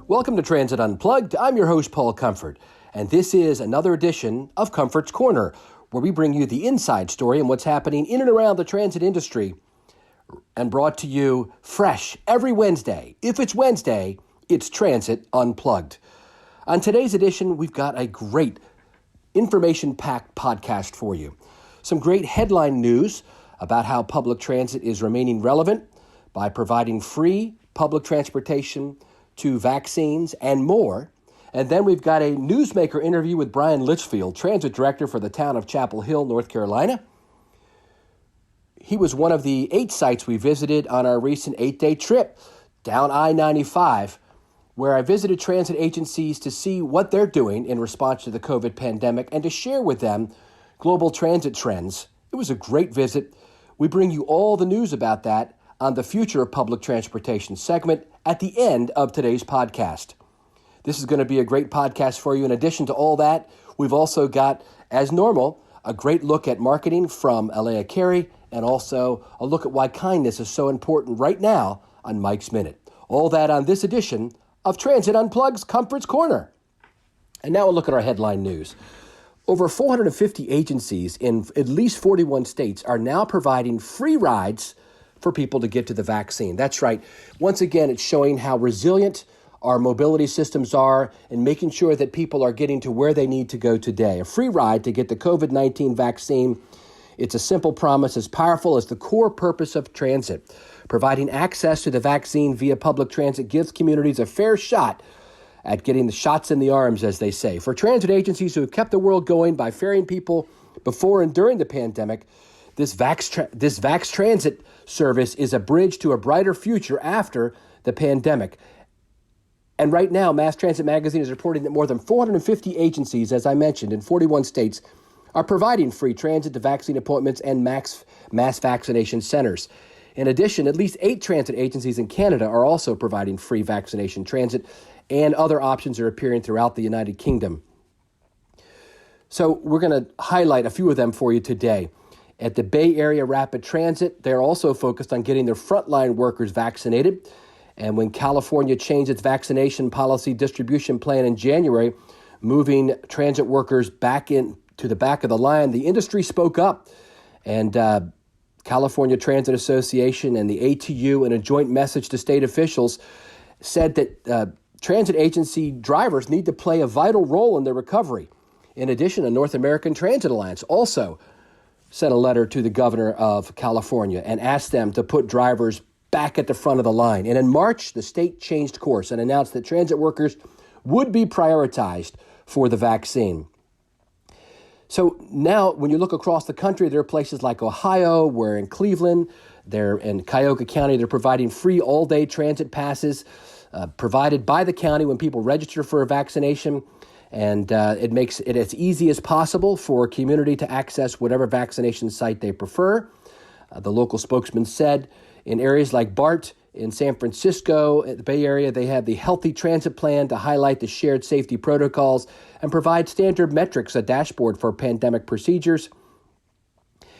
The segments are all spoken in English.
Welcome to Transit Unplugged. I'm your host, Paul Comfort, and this is another edition of Comfort's Corner, where we bring you the inside story and what's happening in and around the transit industry, and brought to you fresh every Wednesday. If it's Wednesday, it's Transit Unplugged. On today's edition, we've got a great information-packed podcast for you. Some great headline news about how public transit is remaining relevant by providing free public transportation to vaccines and more. And then we've got a newsmaker interview with Brian Litchfield, transit director for the town of Chapel Hill, North Carolina. He was one of the 8 sites we visited on our recent 8-day trip down I-95, where I visited transit agencies to see what they're doing in response to the COVID pandemic and to share with them global transit trends. It was a great visit. We bring you all the news about that on the Future of Public Transportation segment at the end of today's podcast. This is going to be a great podcast for you. In addition to all that, we've also got, as normal, a great look at marketing from Alea Carey and also a look at why kindness is so important right now on Mike's Minute. All that on this edition of Transit Unplugged's Comfort's Corner. And now we'll look at our headline news. Over 450 agencies in at least 41 states are now providing free rides for people to get to the vaccine. That's right. Once again, it's showing how resilient our mobility systems are and making sure that people are getting to where they need to go today. A free ride to get the COVID-19 vaccine. It's a simple promise as powerful as the core purpose of transit. Providing access to the vaccine via public transit gives communities a fair shot at getting the shots in the arms, as they say. For transit agencies who have kept the world going by ferrying people before and during the pandemic, this Vax Transit service is a bridge to a brighter future after the pandemic. And right now, Mass Transit Magazine is reporting that more than 450 agencies, as I mentioned, in 41 states, are providing free transit to vaccine appointments and mass vaccination centers. In addition, at least 8 transit agencies in Canada are also providing free vaccination transit, and other options are appearing throughout the United Kingdom. So we're going to highlight a few of them for you today. At the Bay Area Rapid Transit, they're also focused on getting their frontline workers vaccinated. And when California changed its vaccination policy distribution plan in January, moving transit workers back in to the back of the line, the industry spoke up. And California Transit Association and the ATU, in a joint message to state officials, said that transit agency drivers need to play a vital role in their recovery. In addition, the North American Transit Alliance also sent a letter to the governor of California and asked them to put drivers back at the front of the line. And in March, the state changed course and announced that transit workers would be prioritized for the vaccine. So now, when you look across the country, there are places like Ohio, where in Cleveland, they're in Cuyahoga County, they're providing free all-day transit passes provided by the county when people register for a vaccination. And it makes it as easy as possible for a community to access whatever vaccination site they prefer. The local spokesman said in areas like BART in San Francisco, at the Bay Area, they have the Healthy Transit Plan to highlight the shared safety protocols and provide standard metrics, a dashboard for pandemic procedures.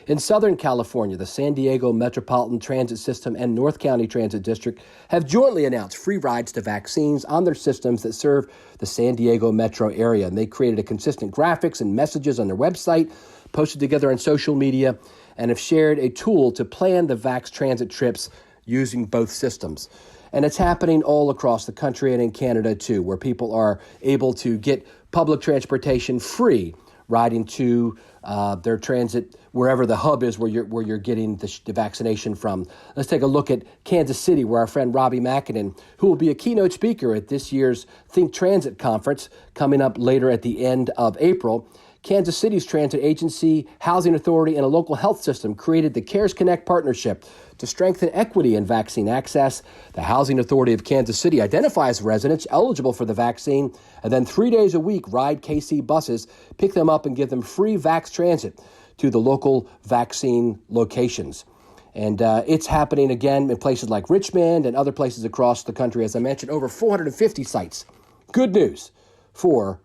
In Southern California, the San Diego Metropolitan Transit System and North County Transit District have jointly announced free rides to vaccines on their systems that serve the San Diego metro area. And they created a consistent graphics and messages on their website, posted together on social media, and have shared a tool to plan the Vax Transit trips using both systems. And it's happening all across the country and in Canada too, where people are able to get public transportation free, riding to their transit, wherever the hub is where you're getting the vaccination from. Let's take a look at Kansas City, where our friend Robbie Makinen, who will be a keynote speaker at this year's Think Transit conference coming up later at the end of April. Kansas City's transit agency, housing authority, and a local health system created the CARES Connect partnership to strengthen equity in vaccine access. The Housing Authority of Kansas City identifies residents eligible for the vaccine, and then 3 days a week, ride KC buses, pick them up, and give them free Vax Transit to the local vaccine locations. And it's happening again in places like Richmond and other places across the country. As I mentioned, over 450 sites. Good news for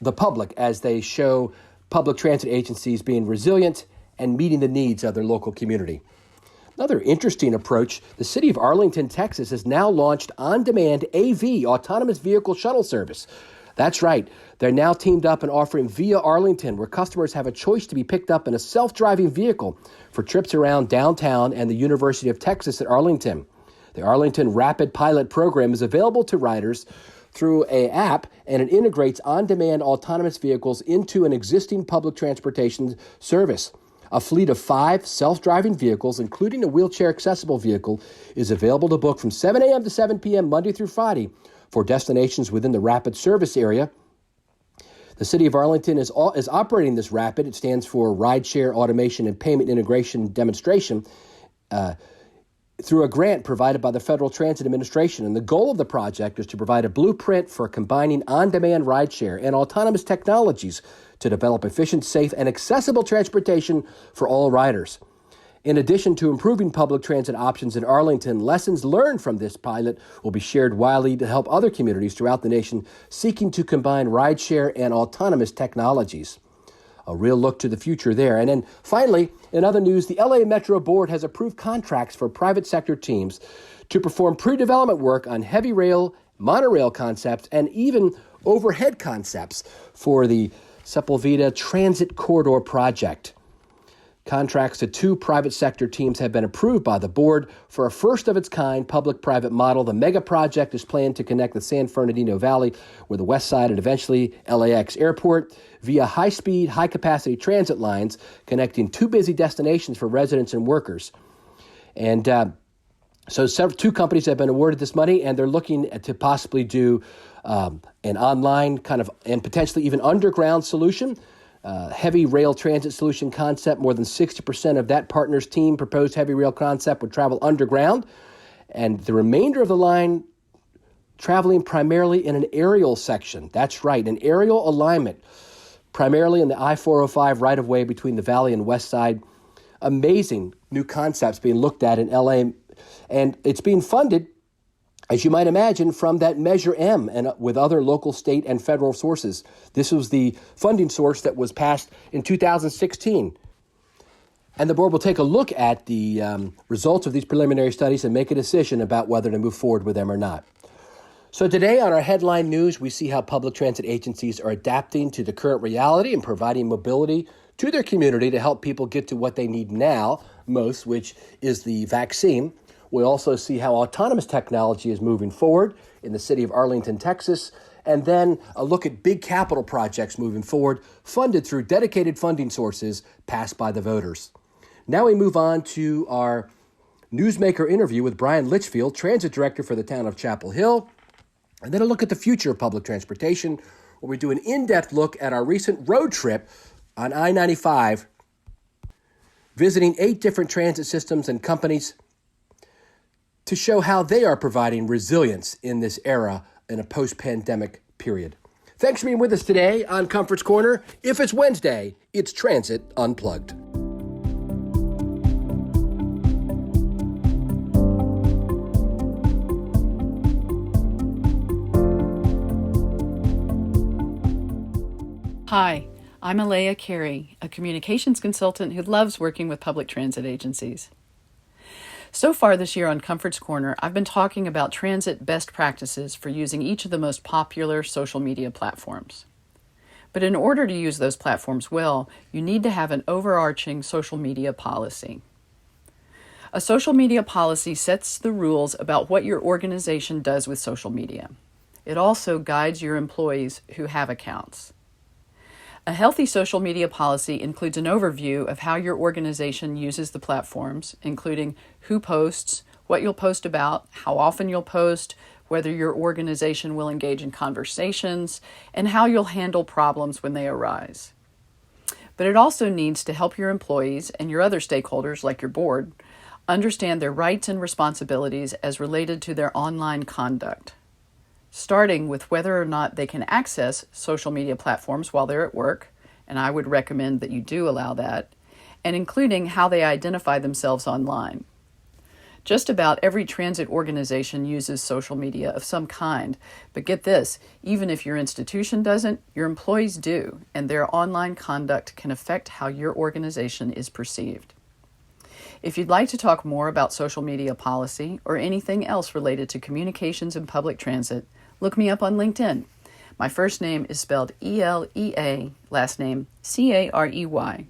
the public as they show public transit agencies being resilient and meeting the needs of their local community. Another interesting approach, the city of Arlington, Texas has now launched on-demand AV, autonomous vehicle shuttle service. That's right. They're now teamed up and offering Via Arlington, where customers have a choice to be picked up in a self-driving vehicle for trips around downtown and the University of Texas at Arlington. The Arlington Rapid Pilot Program is available to riders through an app, and it integrates on-demand autonomous vehicles into an existing public transportation service. A fleet of 5 self-driving vehicles, including a wheelchair-accessible vehicle, is available to book from 7 a.m. to 7 p.m. Monday through Friday for destinations within the Rapid service area. The City of Arlington is operating this Rapid. It stands for Rideshare Automation and Payment Integration Demonstration, through a grant provided by the Federal Transit Administration. And the goal of the project is to provide a blueprint for combining on-demand rideshare and autonomous technologies to develop efficient, safe, and accessible transportation for all riders. In addition to improving public transit options in Arlington, lessons learned from this pilot will be shared widely to help other communities throughout the nation seeking to combine rideshare and autonomous technologies. A real look to the future there. And then finally, in other news, the LA Metro Board has approved contracts for private sector teams to perform pre-development work on heavy rail, monorail concepts, and even overhead concepts for the Sepulveda Transit Corridor project. Contracts to 2 private sector teams have been approved by the board for a first-of-its-kind public-private model. The mega project is planned to connect the San Fernandino Valley with the West Side and eventually LAX Airport via high-speed, high-capacity transit lines connecting 2 busy destinations for residents and workers. And so 2 companies have been awarded this money, and they're looking to possibly do an online kind of and potentially even underground solution. Heavy rail transit solution concept. More than 60% of that partner's team proposed heavy rail concept would travel underground, and the remainder of the line traveling primarily in an aerial section. That's right, an aerial alignment, primarily in the I-405 right-of-way between the Valley and West Side. Amazing new concepts being looked at in LA, and it's being funded, as you might imagine, from that Measure M and with other local, state, and federal sources. This was the funding source that was passed in 2016. And the board will take a look at the results of these preliminary studies and make a decision about whether to move forward with them or not. So today on our headline news, we see how public transit agencies are adapting to the current reality and providing mobility to their community to help people get to what they need now most, which is the vaccine. We also see how autonomous technology is moving forward in the city of Arlington, Texas, and then a look at big capital projects moving forward, funded through dedicated funding sources passed by the voters. Now we move on to our newsmaker interview with Brian Litchfield, transit director for the town of Chapel Hill, and then a look at the future of public transportation, where we do an in-depth look at our recent road trip on I-95, visiting 8 different transit systems and companies to show how they are providing resilience in this era in a post-pandemic period. Thanks for being with us today on Comfort's Corner. If it's Wednesday, it's Transit Unplugged. Hi, I'm Alea Carey, a communications consultant who loves working with public transit agencies. So far this year on Comfort's Corner, I've been talking about transit best practices for using each of the most popular social media platforms. But in order to use those platforms well, you need to have an overarching social media policy. A social media policy sets the rules about what your organization does with social media. It also guides your employees who have accounts. A healthy social media policy includes an overview of how your organization uses the platforms, including who posts, what you'll post about, how often you'll post, whether your organization will engage in conversations, and how you'll handle problems when they arise. But it also needs to help your employees and your other stakeholders, like your board, understand their rights and responsibilities as related to their online conduct, starting with whether or not they can access social media platforms while they're at work, and I would recommend that you do allow that, and including how they identify themselves online. Just about every transit organization uses social media of some kind, but get this, even if your institution doesn't, your employees do, and their online conduct can affect how your organization is perceived. If you'd like to talk more about social media policy or anything else related to communications and public transit, look me up on LinkedIn. My first name is spelled E-L-E-A, last name C-A-R-E-Y.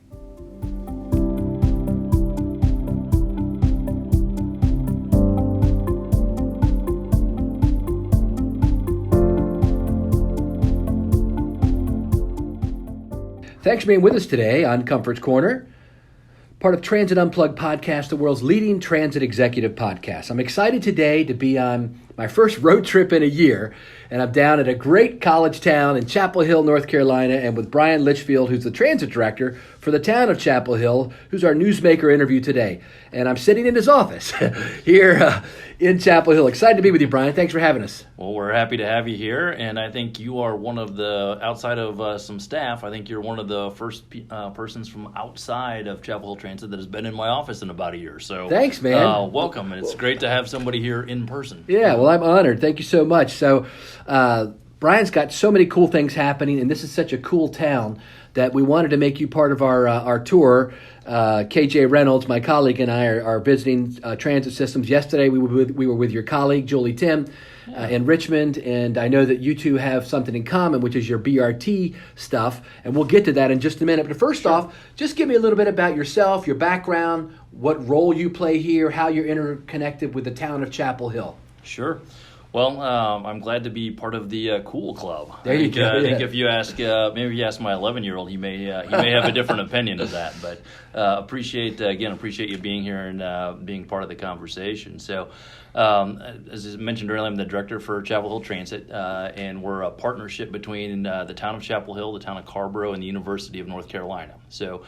Thanks for being with us today on Comfort's Corner, part of Transit Unplugged podcast, the world's leading transit executive podcast. I'm excited today to be on my first road trip in a year, and I'm down at a great college town in Chapel Hill, North Carolina, and with Brian Litchfield, who's the transit director for the town of Chapel Hill, who's our newsmaker interview today. And I'm sitting in his office here in Chapel Hill. Excited to be with you, Brian. Thanks for having us. Well, we're happy to have you here, and I think you are one of the, outside of some staff, I think you're one of the first persons from outside of Chapel Hill Transit that has been in my office in about a year. So thanks, man. Welcome, and it's great to have somebody here in person. Yeah, well, I'm honored. Thank you so much. So Brian's got so many cool things happening, and this is such a cool town that we wanted to make you part of our tour. KJ Reynolds, my colleague, and I are visiting transit systems. Yesterday, we were with your colleague, Julie Tim, in Richmond, and I know that you two have something in common, which is your BRT stuff, and we'll get to that in just a minute. But first off, just give me a little bit about yourself, your background, what role you play here, how you're interconnected with the town of Chapel Hill. Sure. Well, I'm glad to be part of the Cool Club. There you go. I think if you ask, maybe you ask my 11-year-old, he may have a different opinion of that. But appreciate you being here and being part of the conversation. So, as I mentioned earlier, I'm the director for Chapel Hill Transit, and we're a partnership between the town of Chapel Hill, the town of Carrboro, and the University of North Carolina. So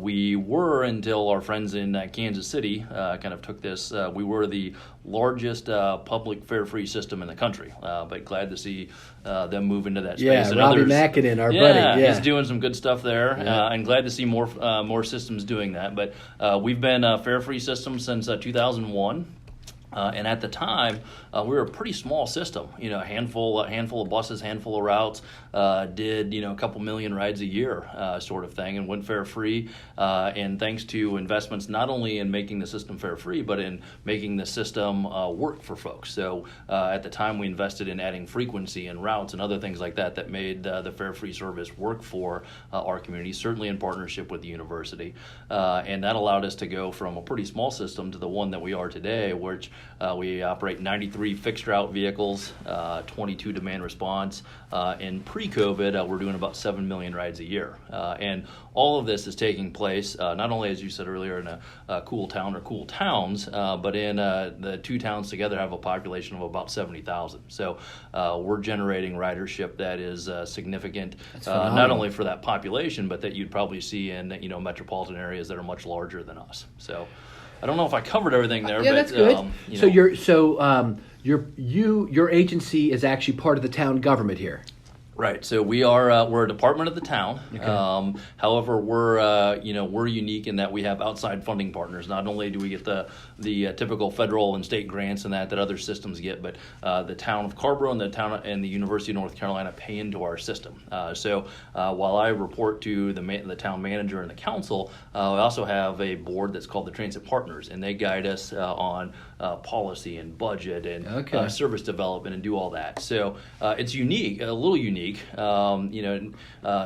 we were, until our friends in Kansas City kind of took this, we were the largest public fare-free system in the country, but glad to see them move into that space. Yeah, and Robbie others, Mackinnon, our buddy. Yeah, he's doing some good stuff there, and glad to see more systems doing that. But we've been a fare-free system since 2001. And at the time, we were a pretty small system. A handful of buses, handful of routes. Did a couple million rides a year, sort of thing, and went fare free. And thanks to investments not only in making the system fare free, but in making the system work for folks. So at the time, we invested in adding frequency and routes and other things like that made the fare free service work for our community. Certainly in partnership with the university, and that allowed us to go from a pretty small system to the one that we are today, which we operate 93 fixed route vehicles, 22 demand response. And pre-COVID, we're doing about 7 million rides a year. And all of this is taking place not only, as you said earlier, in a cool town or cool towns, but in the two towns together have a population of about 70,000. So we're generating ridership that is significant, not only for that population, but that you'd probably see in metropolitan areas that are much larger than us. So I don't know if I covered everything there. Yeah, but, that's good. Your agency is actually part of the town government here. Right. So we're a department of the town. Okay. However, we're unique in that we have outside funding partners. Not only do we get the typical federal and state grants and that other systems get, but the town of Carrboro and the University of North Carolina pay into our system. So while I report to the town manager and the council, we also have a board that's called the Transit Partners, and they guide us on policy and budget and service development and do all that. So it's unique, a little unique.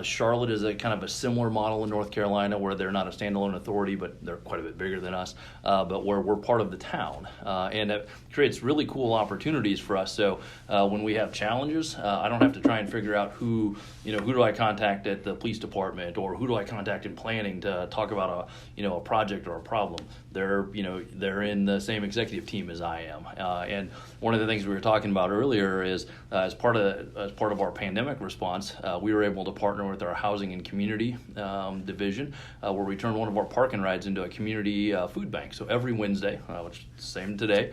Charlotte is a kind of a similar model in North Carolina where they're not a standalone authority, but they're quite a bit bigger than us, but where we're part of the town. And it creates really cool opportunities for us. So when we have challenges, I don't have to try and figure out who do I contact at the police department or who do I contact in planning to talk about a project or a problem. They're in the same executive team as I am. And one of the things we were talking about earlier is as part of our pandemic response, we were able to partner with our housing and community division, where we turned one of our parking rides into a community food bank. So every Wednesday, which is the same today,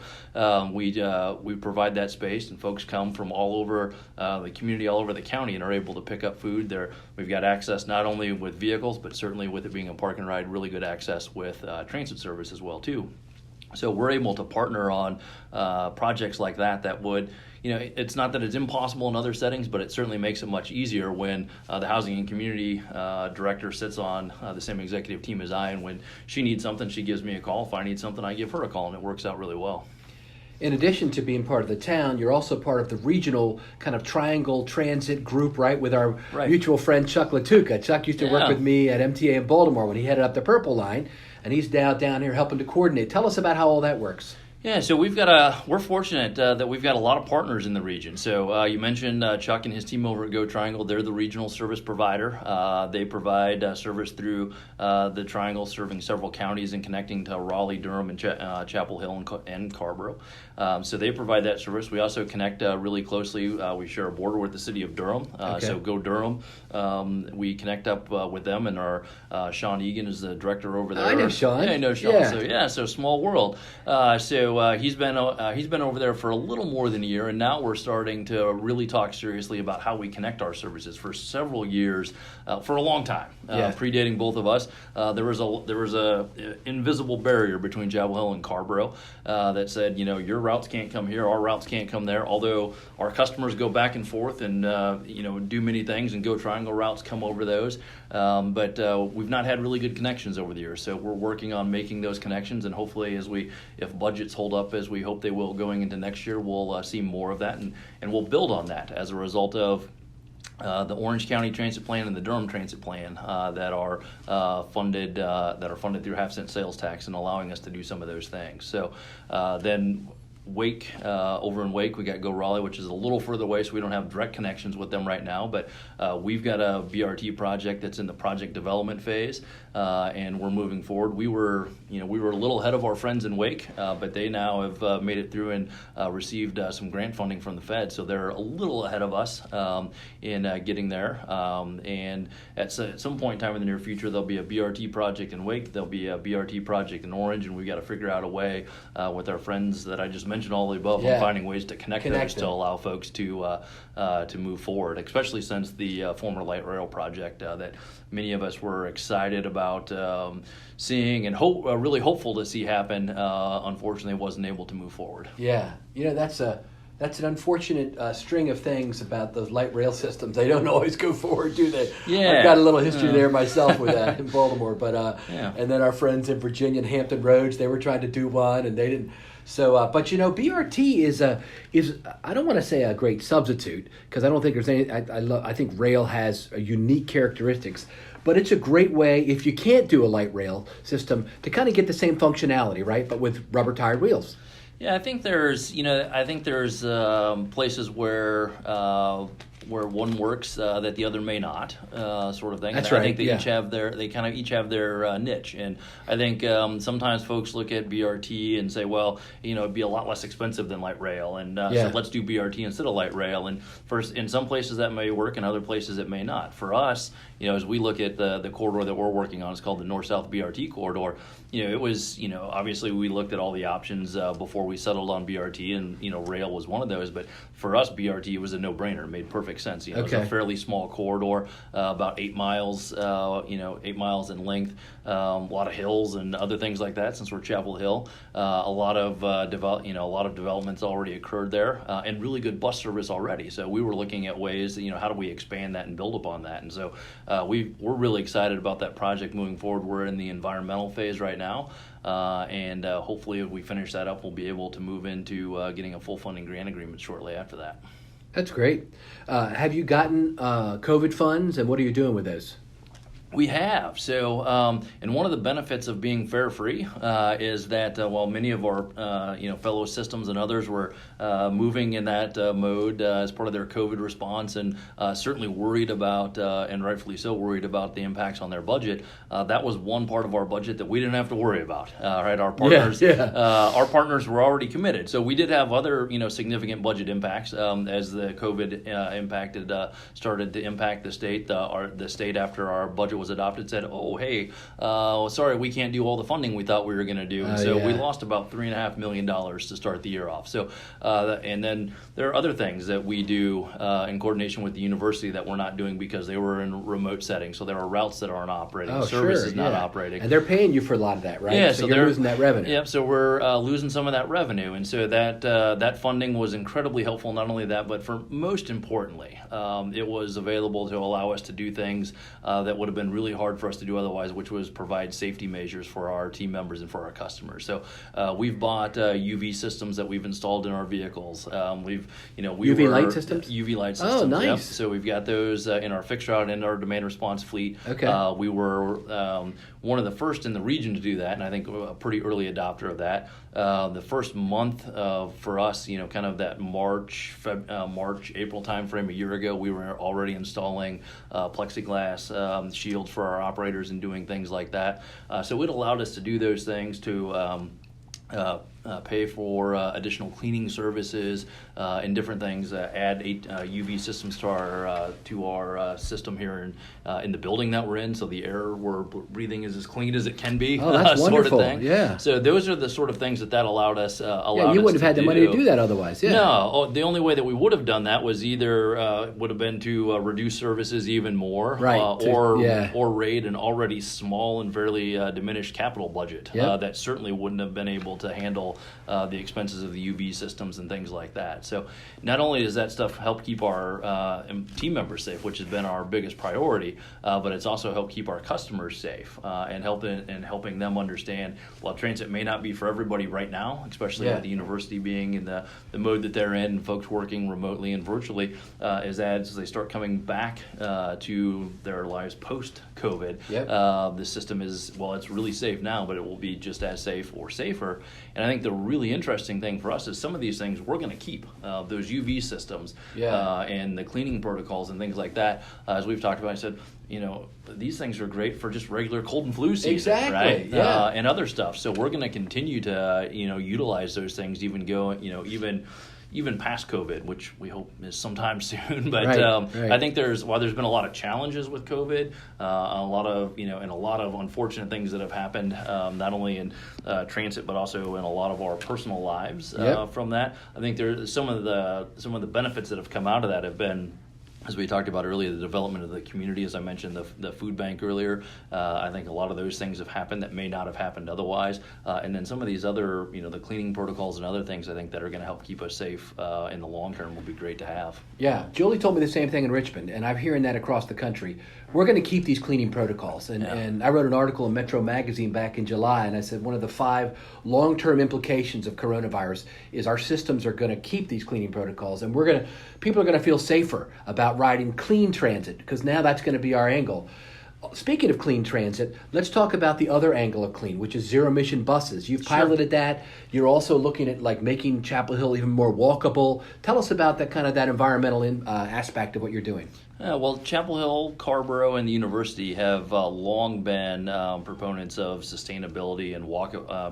we provide that space, and folks come from all over the community, all over the county, and are able to pick up food there. We've got access not only with vehicles, but certainly with it being a park and ride, really good access with transit service as well too. So we're able to partner on projects like that would it's not that it's impossible in other settings, but it certainly makes it much easier when the Housing and Community Director sits on the same executive team as I, and when she needs something, she gives me a call. If I need something, I give her a call, and it works out really well. In addition to being part of the town, you're also part of the regional kind of Triangle Transit group, right, with our mutual friend Chuck Latuca. Chuck used to work with me at MTA in Baltimore when he headed up the Purple Line, and he's down here helping to coordinate. Tell us about how all that works. Yeah, so we're fortunate that we've got a lot of partners in the region. So you mentioned Chuck and his team over at Go Triangle. They're the regional service provider. They provide service through the Triangle, serving several counties and connecting to Raleigh, Durham, and Chapel Hill and Carrboro. So they provide that service. We also connect really closely. We share a border with the city of Durham. So Go Durham, we connect up with them, and our Sean Egan is the director over there. I know Sean. Yeah, I know Sean. Yeah. So small world. So he's been over there for a little more than a year, and now we're starting to really talk seriously about how we connect our services. For several years, for a long time, predating both of us, there was a invisible barrier between Chapel Hill and Carrboro that said, your routes can't come here, our routes can't come there. Although our customers go back and forth and do many things, and Go Triangle routes come over those, but we've not had really good connections over the years. So we're working on making those connections, and hopefully, if budgets hold up as we hope they will going into next year, we'll see more of that, and we'll build on that as a result of the Orange County Transit Plan and the Durham Transit Plan that are funded through half-cent sales tax, and allowing us to do some of those things. So then Wake, over in Wake, we got Go Raleigh, which is a little further away, so we don't have direct connections with them right now, but we've got a BRT project that's in the project development phase, and we're moving forward. We were a little ahead of our friends in Wake, but they now have made it through and received some grant funding from the Fed, so they're a little ahead of us in getting there, and at some point in time in the near future, there'll be a BRT project in Wake, there'll be a BRT project in Orange, and we've got to figure out a way with our friends that I just mentioned all the above, on finding ways to connect those to allow folks to move forward, especially since the former light rail project that many of us were excited about seeing and really hopeful to see happen, unfortunately wasn't able to move forward. Yeah, that's an unfortunate string of things about those light rail systems. They don't always go forward, do they? Yeah. I've got a little history there myself with that in Baltimore, but and then our friends in Virginia and Hampton Roads, they were trying to do one, and they didn't. So, but BRT is I don't want to say a great substitute, because I don't think there's any. I think rail has unique characteristics, but it's a great way, if you can't do a light rail system, to kind of get the same functionality, right? But with rubber tired wheels. Yeah, I think there's places where one works that the other may not, sort of thing. That's and right. I think they kind of each have their niche, and I think sometimes folks look at BRT and say, well, it'd be a lot less expensive than light rail, and so let's do BRT instead of light rail. And in some places that may work, in other places it may not. For us, as we look at the corridor that we're working on, it's called the North-South BRT corridor. It was, obviously we looked at all the options before we settled on BRT, and rail was one of those. But for us, BRT was a no-brainer. It made perfect sense. It's a fairly small corridor, about 8 miles, 8 miles in length. A lot of hills and other things like that. Since we're Chapel Hill, a lot of developments already occurred there, and really good bus service already. So we were looking at ways, how do we expand that and build upon that? And so we're really excited about that project moving forward. We're in the environmental phase right now, and hopefully, if we finish that up, we'll be able to move into getting a full funding grant agreement shortly after that. That's great. Have you gotten COVID funds, and what are you doing with those? We have. So, and one of the benefits of being fare free is that while many of our fellow systems and others were moving in that mode as part of their COVID response, and certainly worried about, and rightfully so, worried about the impacts on their budget, that was one part of our budget that we didn't have to worry about. Right, our partners, our partners were already committed. So we did have other significant budget impacts as the COVID started to impact the state. The state, after our budget was adopted, said, "Oh, hey, sorry, we can't do all the funding we thought we were going to do," and so we lost about $3.5 million to start the year off. So And then there are other things that we do in coordination with the university that we're not doing because they were in remote settings. So there are routes that aren't operating, services not operating. And they're paying you for a lot of that, right? Yeah, so you're losing that revenue. Yep, so we're losing some of that revenue. And so that funding was incredibly helpful, not only that, but for most importantly, it was available to allow us to do things that would have been really hard for us to do otherwise, which was provide safety measures for our team members and for our customers. So we've bought UV systems that we've installed in our vehicles. UV light systems? UV light systems. Oh, nice. Yep. So we've got those in our fixed route and our demand response fleet. Okay. We were one of the first in the region to do that, and I think a pretty early adopter of that. The first month for us, kind of that March, April timeframe a year ago, we were already installing plexiglass shields for our operators and doing things like that. So it allowed us to do those things to pay for additional cleaning services and different things. Add UV systems to our system here in the building that we're in, so the air we're breathing is as clean as it can be. Oh, that's wonderful. Sort of thing. Yeah. So those are the sort of things that allowed us. You wouldn't have had the money to do that otherwise. Yeah. No, the only way that we would have done that was either would have been to reduce services even more, right? Or raid an already small and fairly diminished capital budget that certainly wouldn't have been able to handle the expenses of the UV systems and things like that. So not only does that stuff help keep our team members safe, which has been our biggest priority, but it's also helped keep our customers safe and helping them understand, while transit may not be for everybody right now, especially with the university being in the mode that they're in and folks working remotely and virtually, as they start coming back to their lives post-COVID, the system is, it's really safe now, but it will be just as safe or safer. And I think the really interesting thing for us is some of these things we're going to keep, those UV systems and the cleaning protocols and things like that. As we've talked about, I said, these things are great for just regular cold and flu season, right? Yeah. And other stuff. So we're going to continue to, utilize those things, even past COVID, which we hope is sometime soon. But I think while there's been a lot of challenges with COVID, a lot of unfortunate things that have happened, not only in transit but also in a lot of our personal lives from that. I think there's some of the benefits that have come out of that have been, as we talked about earlier, the development of the community, as I mentioned, the food bank earlier. I think a lot of those things have happened that may not have happened otherwise. And then some of these other, the cleaning protocols and other things, I think, that are going to help keep us safe in the long term will be great to have. Yeah, Julie told me the same thing in Richmond, and I'm hearing that across the country. We're going to keep these cleaning protocols. And I wrote an article in Metro Magazine back in July, and I said one of the 5 long-term implications of coronavirus is our systems are going to keep these cleaning protocols, and people are going to feel safer about riding clean transit, because now that's going to be our angle. Speaking of clean transit, let's talk about the other angle of clean, which is zero-emission buses. You've piloted that. You're also looking at making Chapel Hill even more walkable. Tell us about that environmental aspect of what you're doing. Chapel Hill, Carrboro, and the university have long been proponents of sustainability and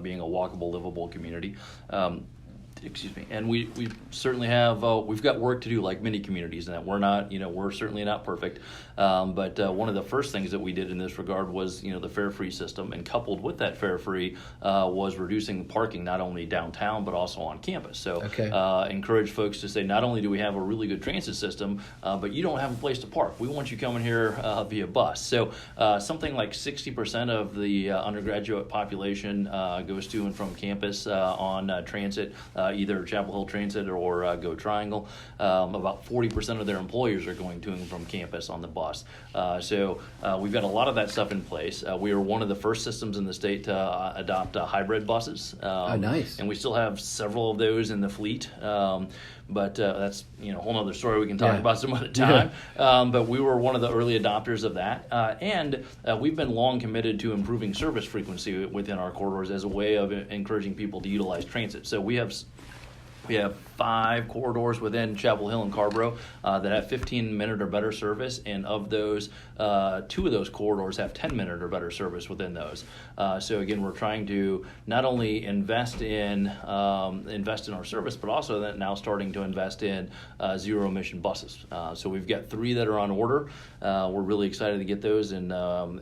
being a walkable, livable community. And we certainly have we've got work to do, like many communities, and that we're certainly not perfect. But one of the first things that we did in this regard was the fare-free system, and coupled with that fare-free was reducing the parking not only downtown but also on campus. So encourage folks to say, not only do we have a really good transit system, but you don't have a place to park. We want you coming here via bus. So something like 60% of the undergraduate population goes to and from campus on transit. Either Chapel Hill Transit or Go Triangle. About 40% of their employers are going to and from campus on the bus. So we've got a lot of that stuff in place. We are one of the first systems in the state to adopt hybrid buses. Nice. And we still have several of those in the fleet. But that's a whole other story we can talk about some other time. But we were one of the early adopters of that. And we've been long committed to improving service frequency within our corridors as a way of encouraging people to utilize transit. So we have 5 corridors within Chapel Hill and Carrboro that have 15-minute or better service, and of those, 2 of those corridors have 10-minute or better service within those. So again, we're trying to not only invest in our service, but also now starting to invest in zero-emission buses. So we've got 3 that are on order. We're really excited to get those, and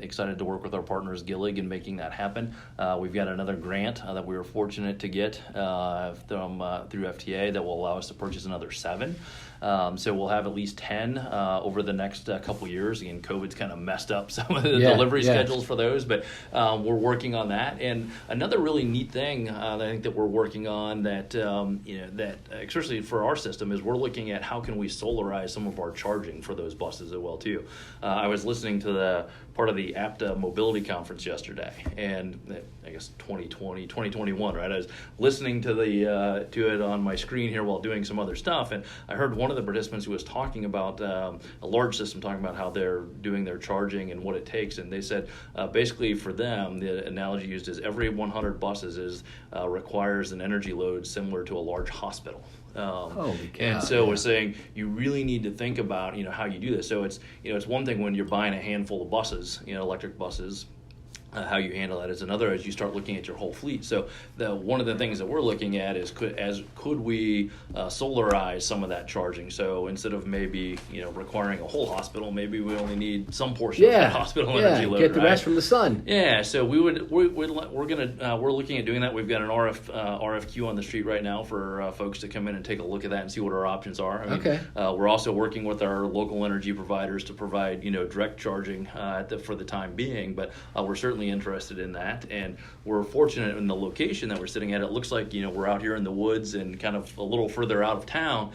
excited to work with our partners Gillig in making that happen. We've got another grant that we were fortunate to get through FTA that will will allow us to purchase another 7. So we'll have at least 10 over the next couple years. Again, COVID's kind of messed up some of the delivery schedules for those, but we're working on that. And another really neat thing that I think that we're working on that that especially for our system is we're looking at how can we solarize some of our charging for those buses as well too. I was listening to the part of the APTA mobility conference yesterday, and I guess 2021, right? I was listening to it on my screen here while doing some other stuff, and I heard one of the participants who was talking about a large system, talking about how they're doing their charging and what it takes, and they said basically for them, the analogy used is every 100 buses requires an energy load similar to a large hospital. And so we're saying you really need to think about how you do this. So it's it's one thing when you're buying a handful of buses, electric buses. How you handle that is another as you start looking at your whole fleet. So one of the things that we're looking at is could we solarize some of that charging? So instead of maybe requiring a whole hospital, maybe we only need some portion of that hospital energy load. Get the rest from the sun. Yeah, so we're looking at doing that. We've got an RFQ on the street right now for folks to come in and take a look at that and see what our options are. We're also working with our local energy providers to provide direct charging for the time being, but we're certainly interested in that, and we're fortunate in the location that we're sitting at. It looks like we're out here in the woods and kind of a little further out of town,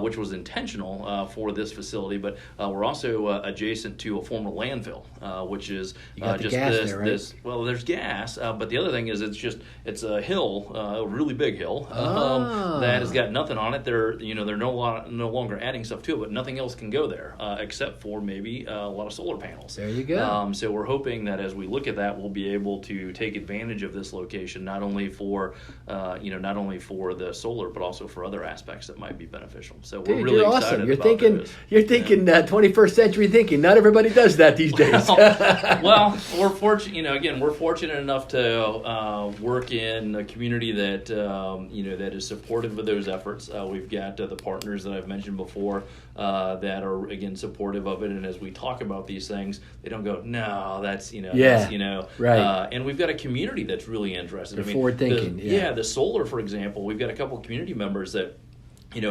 which was intentional for this facility, but we're also adjacent to a former landfill, which is just this there, right? Well, there's gas, but the other thing is it's a hill, a really big hill that has got nothing on it. They're no longer adding stuff to it, but nothing else can go there except for maybe a lot of solar panels. There you go. So we're hoping that as we look at that, we'll be able to take advantage of this location not only for the solar, but also for other aspects that might be beneficial. So we're really excited. Awesome. You're thinking 21st century thinking. Not everybody does that these days. Well, we're fortunate. We're fortunate enough to work in a community that that is supportive of those efforts. We've got the partners that I've mentioned before that are again supportive of it. And as we talk about these things, they don't go, no, that's right. And we've got a community that's really interested. They're forward thinking. The solar, for example, we've got a couple of community members that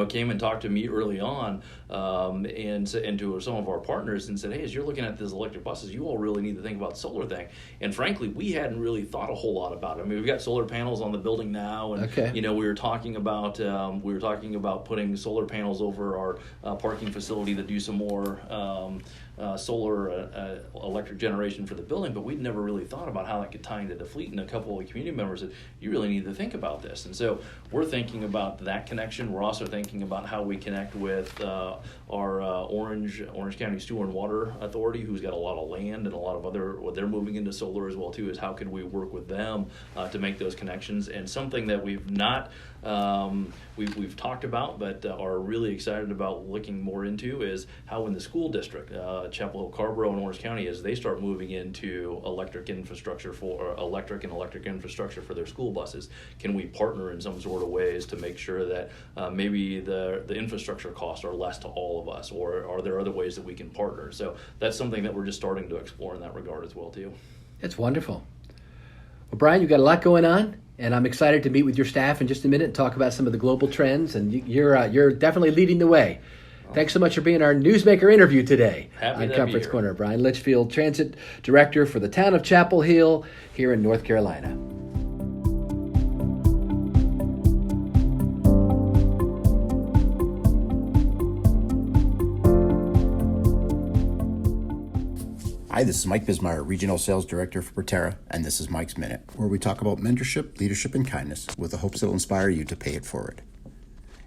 came and talked to me early on and to some of our partners and said, hey, as you're looking at these electric buses, you all really need to think about the solar thing. And frankly, we hadn't really thought a whole lot about it. I mean, we've got solar panels on the building now, and we were talking about putting solar panels over our parking facility to do some more solar electric generation for the building, but we'd never really thought about how that could tie into the fleet. And a couple of community members said, you really need to think about this. And so we're thinking about that connection. We're also thinking about how we connect with our Orange County Sewer and Water Authority, who's got a lot of land and a lot of what they're moving into solar as well too, is how could we work with them to make those connections. And something that we've not we've talked about but are really excited about looking more into is how in the school district, Chapel Hill, Carborough, and Orange County, as they start moving into electric infrastructure for their school buses, can we partner in some sort of ways to make sure that maybe the infrastructure costs are less to all of us, or are there other ways that we can partner? So that's something that we're just starting to explore in that regard as well too. That's wonderful. Well, Brian, you've got a lot going on, and I'm excited to meet with your staff in just a minute and talk about some of the global trends, and you're definitely leading the way. Thanks so much for being our Newsmaker interview today on Conference Corner. Brian Litchfield, Transit Director for the town of Chapel Hill here in North Carolina. Hi, this is Mike Bismeyer, Regional Sales Director for Proterra, and this is Mike's Minute, where we talk about mentorship, leadership, and kindness with the hopes it will inspire you to pay it forward.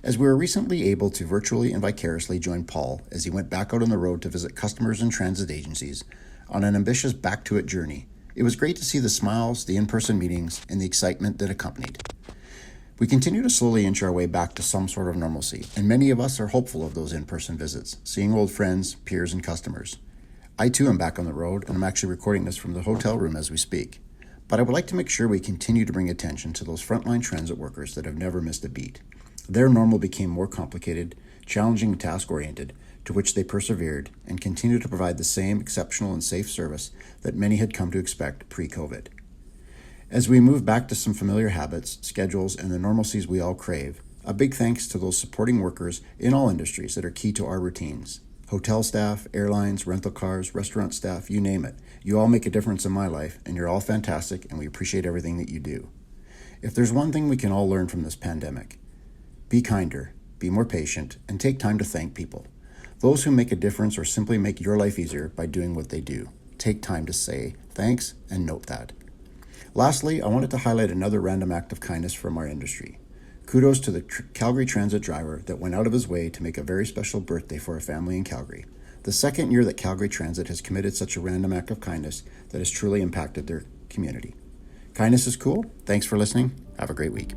As we were recently able to virtually and vicariously join Paul as he went back out on the road to visit customers and transit agencies on an ambitious Back to It journey, it was great to see the smiles, the in-person meetings, and the excitement that accompanied. We continue to slowly inch our way back to some sort of normalcy, and many of us are hopeful of those in-person visits, seeing old friends, peers, and customers. I too am back on the road, and I'm actually recording this from the hotel room as we speak. But I would like to make sure we continue to bring attention to those frontline transit workers that have never missed a beat. Their normal became more complicated, challenging, and task-oriented, to which they persevered and continue to provide the same exceptional and safe service that many had come to expect pre-COVID. As we move back to some familiar habits, schedules, and the normalcies we all crave, A big thanks to those supporting workers in all industries that are key to our routines. Hotel staff, airlines, rental cars, restaurant staff, you name it. You all make a difference in my life, and you're all fantastic, and we appreciate everything that you do. If there's one thing we can all learn from this pandemic, be kinder, be more patient, and take time to thank people. Those who make a difference or simply make your life easier by doing what they do. Take time to say thanks and note that. Lastly, I wanted to highlight another random act of kindness from our industry. Kudos to the Calgary Transit driver that went out of his way to make a very special birthday for a family in Calgary. The second year that Calgary Transit has committed such a random act of kindness that has truly impacted their community. Kindness is cool. Thanks for listening. Have a great week.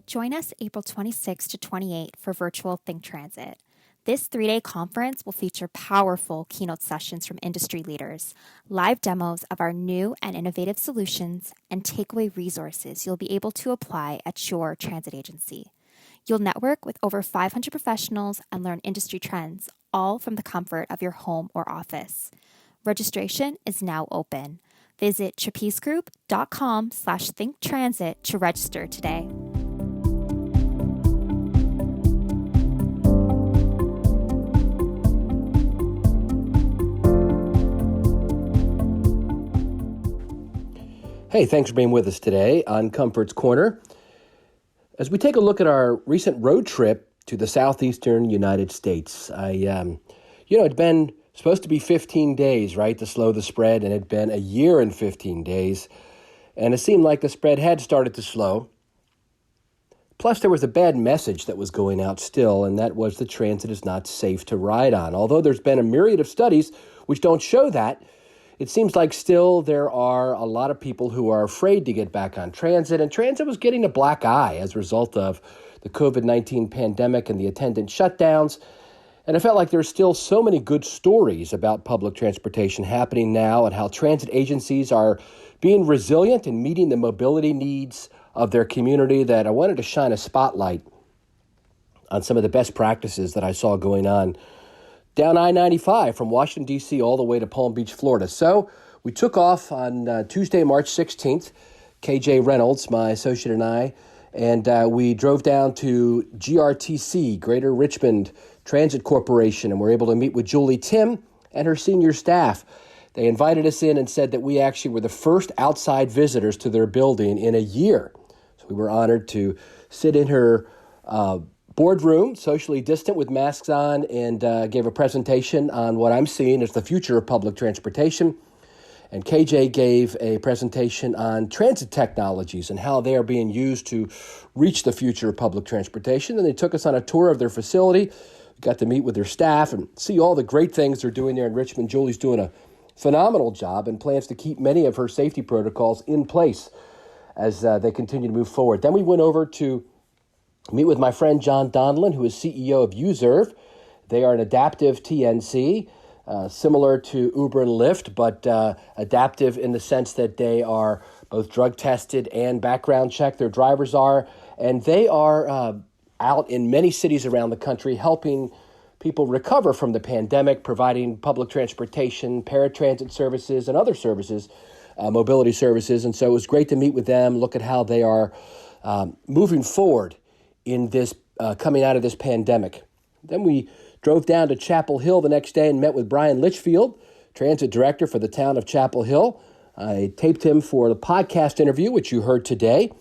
Join us April 26 to 28 for virtual Think Transit. This 3-day conference will feature powerful keynote sessions from industry leaders, live demos of our new and innovative solutions, and takeaway resources you'll be able to apply at your transit agency. You'll network with over 500 professionals and learn industry trends, all from the comfort of your home or office. Registration is now open. Visit trapezeGroup.com/thinktransit to register today. Hey, thanks for being with us today on Comfort's Corner. As we take a look at our recent road trip to the southeastern United States, it'd been supposed to be 15 days, right, to slow the spread, and it'd been a year and 15 days, and it seemed like the spread had started to slow. Plus, there was a bad message that was going out still, and that was the transit is not safe to ride on. Although there's been a myriad of studies which don't show that, it seems like still there are a lot of people who are afraid to get back on transit, and transit was getting a black eye as a result of the COVID-19 pandemic and the attendant shutdowns. And I felt like there's still so many good stories about public transportation happening now and how transit agencies are being resilient and meeting the mobility needs of their community that I wanted to shine a spotlight on some of the best practices that I saw going on down I-95 from Washington, D.C. all the way to Palm Beach, Florida. So we took off on Tuesday, March 16th, KJ Reynolds, my associate, and I, and we drove down to GRTC, Greater Richmond Transit Corporation, and we're able to meet with Julie Tim and her senior staff. They invited us in and said that we actually were the first outside visitors to their building in a year. So we were honored to sit in her boardroom, socially distant with masks on, and gave a presentation on what I'm seeing as the future of public transportation. And KJ gave a presentation on transit technologies and how they are being used to reach the future of public transportation. And they took us on a tour of their facility. We got to meet with their staff and see all the great things they're doing there in Richmond. Julie's doing a phenomenal job and plans to keep many of her safety protocols in place as they continue to move forward. Then we went over to meet with my friend John Donlin, who is CEO of Userve. They are an adaptive TNC, similar to Uber and Lyft, but adaptive in the sense that they are both drug tested and background checked. Their drivers are, and they are out in many cities around the country helping people recover from the pandemic, providing public transportation, paratransit services, and other services, mobility services. And so it was great to meet with them, look at how they are moving forward in this coming out of this pandemic. Then we drove down to Chapel Hill the next day and met with Brian Litchfield, transit director for the town of Chapel Hill. I taped him for the podcast interview, which you heard today.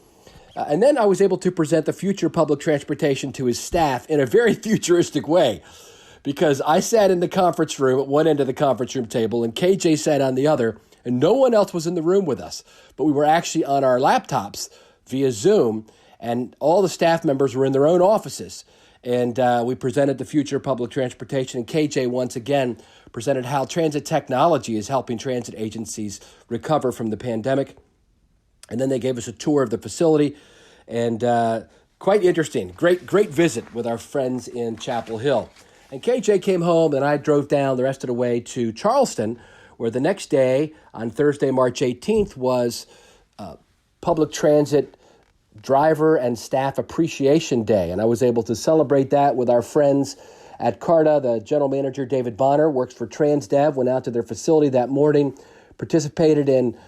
And then I was able to present the future of public transportation to his staff in a very futuristic way, because I sat in the conference room at one end of the conference room table and KJ sat on the other, and no one else was in the room with us. But we were actually on our laptops via Zoom, and all the staff members were in their own offices. And we presented the future of public transportation. And KJ once again presented how transit technology is helping transit agencies recover from the pandemic. And then they gave us a tour of the facility. And quite interesting. Great visit with our friends in Chapel Hill. And KJ came home, and I drove down the rest of the way to Charleston, where the next day, on Thursday, March 18th, was public transit Driver and Staff Appreciation Day, and I was able to celebrate that with our friends at Carta. The general manager, David Bonner, works for TransDev, went out to their facility that morning, participated in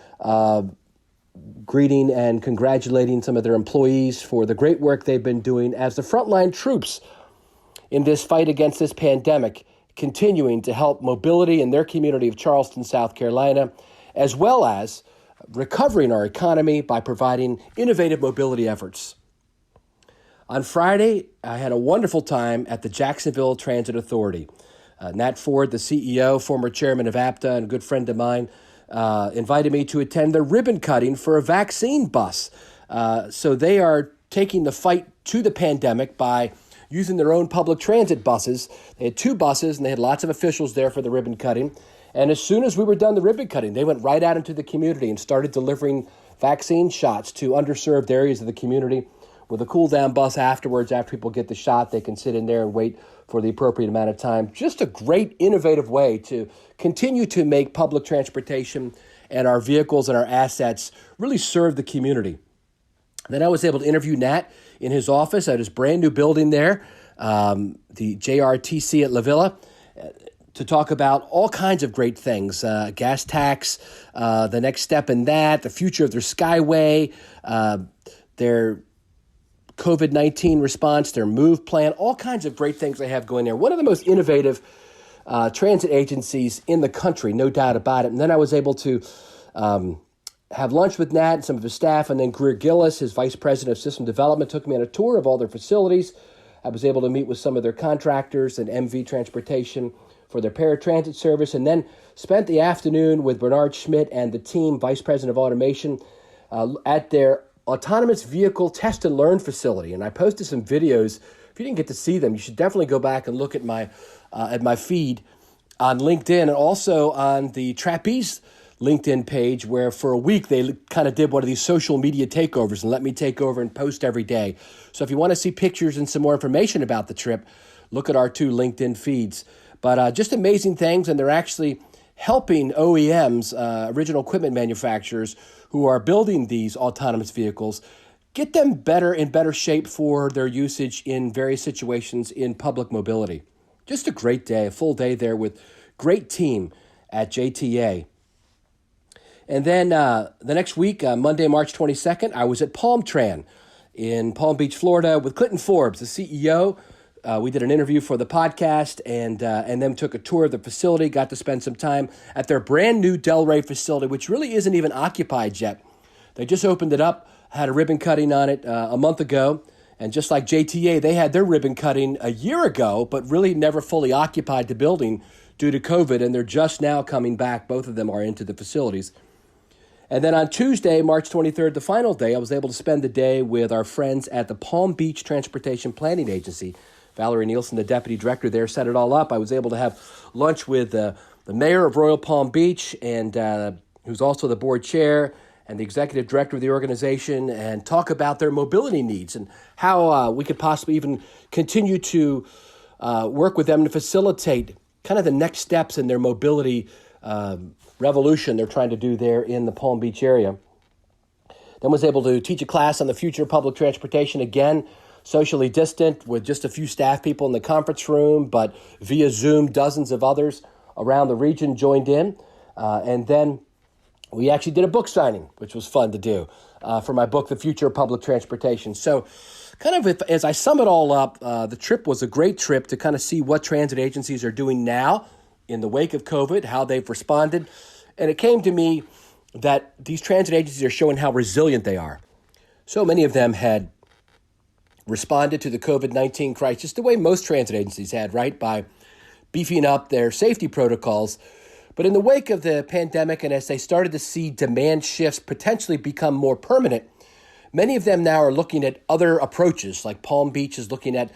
greeting and congratulating some of their employees for the great work they've been doing as the frontline troops in this fight against this pandemic, continuing to help mobility in their community of Charleston, South Carolina, as well as recovering our economy by providing innovative mobility efforts. On Friday, I had a wonderful time at the Jacksonville Transit Authority. Nat Ford, the CEO, former chairman of APTA, and a good friend of mine, invited me to attend the ribbon cutting for a vaccine bus. So they are taking the fight to the pandemic by using their own public transit buses. They had 2 buses, and they had lots of officials there for the ribbon cutting. And as soon as we were done the ribbon cutting, they went right out into the community and started delivering vaccine shots to underserved areas of the community. With a cool-down bus afterwards, after people get the shot, they can sit in there and wait for the appropriate amount of time. Just a great, innovative way to continue to make public transportation and our vehicles and our assets really serve the community. Then I was able to interview Nat in his office at his brand new building there, the JRTC at La Villa, to talk about all kinds of great things, gas tax, the next step in that, the future of their Skyway, their COVID-19 response, their MOVE plan, all kinds of great things they have going there. One of the most innovative transit agencies in the country, no doubt about it. And then I was able to have lunch with Nat and some of his staff, and then Greer Gillis, his vice president of system development, took me on a tour of all their facilities. I was able to meet with some of their contractors and MV Transportation for their paratransit service, and then spent the afternoon with Bernard Schmidt and the team, vice president of automation, at their autonomous vehicle test and learn facility. And I posted some videos. If you didn't get to see them, you should definitely go back and look at my feed on LinkedIn, and also on the Trapeze LinkedIn page, where for a week they kind of did one of these social media takeovers and let me take over and post every day. So if you want to see pictures and some more information about the trip, look at our 2 LinkedIn feeds. But just amazing things, and they're actually helping OEMs, original equipment manufacturers, who are building these autonomous vehicles, get them in better shape for their usage in various situations in public mobility. Just a great day, a full day there with great team at JTA. And then the next week, Monday, March 22nd, I was at PalmTran in Palm Beach, Florida, with Clinton Forbes, the CEO. We did an interview for the podcast, and then took a tour of the facility, got to spend some time at their brand new Delray facility, which really isn't even occupied yet. They just opened it up, had a ribbon cutting on it a month ago, and just like JTA, they had their ribbon cutting a year ago, but really never fully occupied the building due to COVID, and they're just now coming back. Both of them are into the facilities. And then on Tuesday, March 23rd, the final day, I was able to spend the day with our friends at the Palm Beach Transportation Planning Agency. Valerie Nielsen, the deputy director there, set it all up. I was able to have lunch with the mayor of Royal Palm Beach, and who's also the board chair and the executive director of the organization, and talk about their mobility needs and how we could possibly even continue to work with them to facilitate kind of the next steps in their mobility revolution they're trying to do there in the Palm Beach area. Then was able to teach a class on the future of public transportation, again, socially distant, with just a few staff people in the conference room, but via Zoom, dozens of others around the region joined in. And then we actually did a book signing, which was fun to do, for my book, The Future of Public Transportation. So kind of as I sum it all up, the trip was a great trip to kind of see what transit agencies are doing now in the wake of COVID, how they've responded. And it came to me that these transit agencies are showing how resilient they are. So many of them had responded to the COVID-19 crisis the way most transit agencies had, right? By beefing up their safety protocols. But in the wake of the pandemic, and as they started to see demand shifts potentially become more permanent, many of them now are looking at other approaches, like Palm Beach is looking at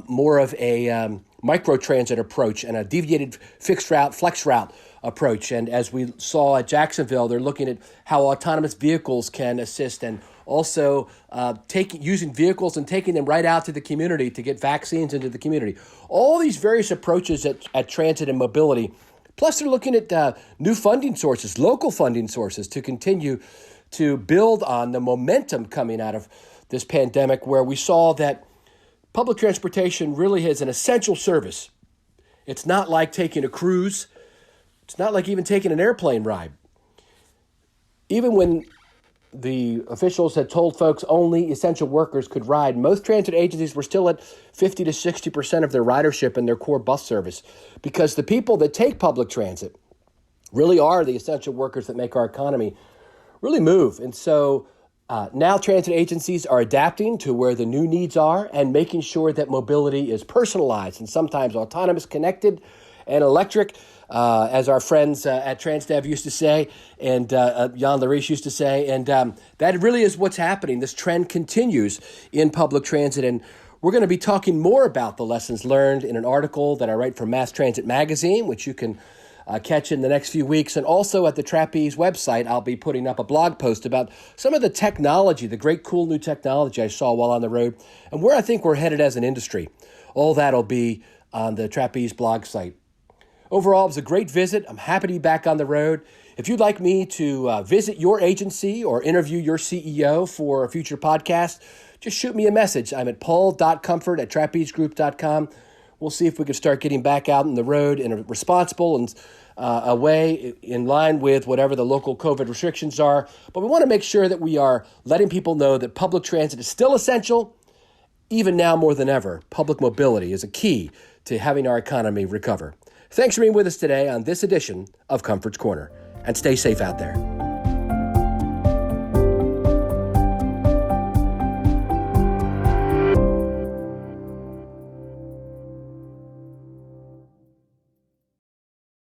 more of a microtransit approach and a deviated fixed route, flex route approach. And as we saw at Jacksonville, they're looking at how autonomous vehicles can assist, and also using vehicles and taking them right out to the community to get vaccines into the community. All these various approaches at transit and mobility. Plus, they're looking at new funding sources, local funding sources, to continue to build on the momentum coming out of this pandemic, where we saw that public transportation really is an essential service. It's not like taking a cruise. It's not like even taking an airplane ride. Even when the officials had told folks only essential workers could ride, most transit agencies were still at 50 to 60% of their ridership in their core bus service, because the people that take public transit really are the essential workers that make our economy really move. And so now transit agencies are adapting to where the new needs are and making sure that mobility is personalized and sometimes autonomous, connected, and electric, as our friends at TransDev used to say, and Jan Lariche used to say. And that really is what's happening. This trend continues in public transit. And we're going to be talking more about the lessons learned in an article that I write for Mass Transit Magazine, which you can catch in the next few weeks. And also at the Trapeze website, I'll be putting up a blog post about some of the technology, the great cool new technology I saw while on the road, and where I think we're headed as an industry. All that'll be on the Trapeze blog site. Overall, it was a great visit. I'm happy to be back on the road. If you'd like me to visit your agency or interview your CEO for a future podcast, just shoot me a message. I'm at paul.comfort@trapezegroup.com. We'll see if we can start getting back out on the road in a responsible and a way in line with whatever the local COVID restrictions are. But we want to make sure that we are letting people know that public transit is still essential. Even now more than ever, public mobility is a key to having our economy recover. Thanks for being with us today on this edition of Comfort's Corner, and stay safe out there.